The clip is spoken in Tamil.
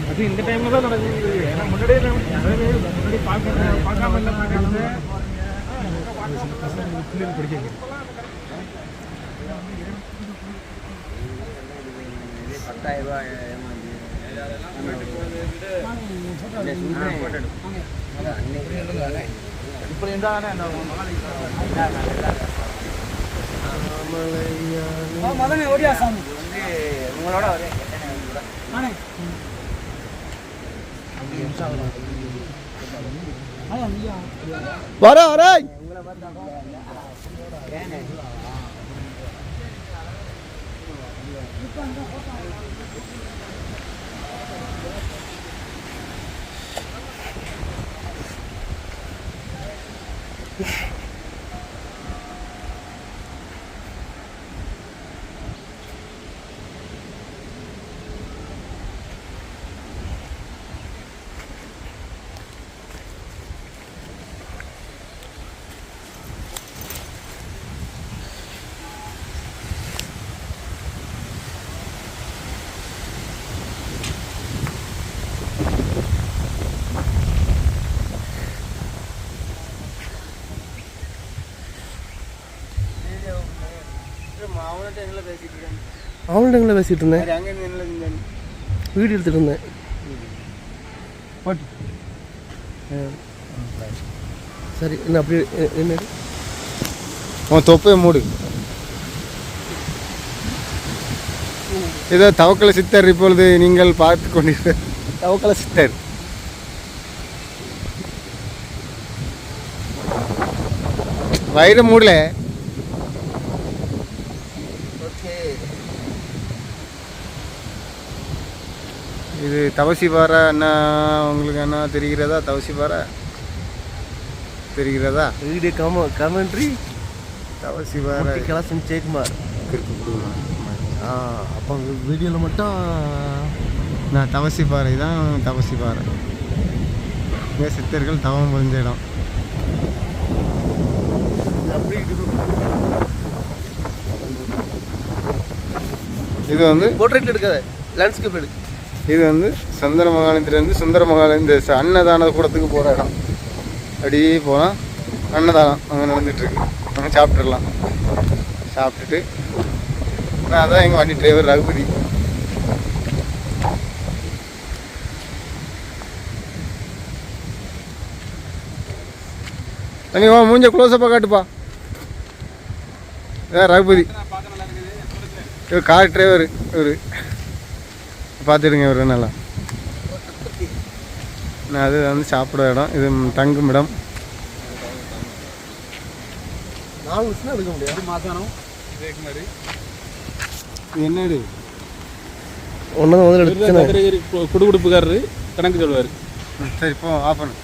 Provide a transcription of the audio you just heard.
அது இந்த டைம்ல தான் நடக்குது. ஏன்னா முன்னாடியே முன்னாடி பார்க்காம இல்லை பிள்ளைகள் படிக்க 10,000 ரூபாய் இப்போ இருந்தானே மதனே ஓடியா சாமி வந்து உங்களோட வரேன் வர வர அவங்கள்ட்ட பேசிட்டு இருந்தேன். வீடியோ எடுத்துட்டு இருந்தேன். சரி என்ன அப்படி என்ன உன் தொப்பையை மூடு. ஏதோ தவக்கலை சித்தர் இப்பொழுது நீங்கள் பார்த்து கொண்டீர்கள். தவக்கலை சித்தர் வயிறு மூடல. இது தவசிபாறை அண்ணா உங்களுக்கு அண்ணா தெரிகிறதா? தவசிபாறை தெரிகிறதா? Video commentary Thavasiparai Kalasam Jayakumar. அப்போ வீடியோவில் மட்டும் நான் தவசிபாறை தான். தவசிபாறை இங்கே சித்தர்கள் தவம் புரிஞ்ச இடம். இது வந்து போர்ட்ரேட் எடுக்காத, லேண்ட்ஸ்கேப் எடு. இது வந்து சுந்தர மகாலயத்துலேருந்து சுந்தர மகாலயம் இந்த அன்னதான கூடத்துக்கு போகிற இடம். அப்படியே போனால் அன்னதானம் அங்கே நடந்துகிட்ருக்கு. அங்கே சாப்பிட்றலாம். சாப்பிட்டுட்டு நான் தான் எங்கள் வண்டி டிரைவர் ரகுபதி. தனி வா மூஞ்ச க்ளோஸப்பாக காட்டுப்பா. இதான் ரகுபதி. இவர் கார் டிரைவர். இவர் பார்த்துடுங்க. இவர் நல்லா அது வந்து சாப்பிட்ற இடம். இது தங்கும் இடம். 4 வருஷம் எடுக்க முடியாது. மாசானம் என்னடு ஒன்று வந்து குடுகுடுப்புக்காரரு கணக்கு சொல்லுவார். சரி இப்போ ஆஃப் பண்ணு.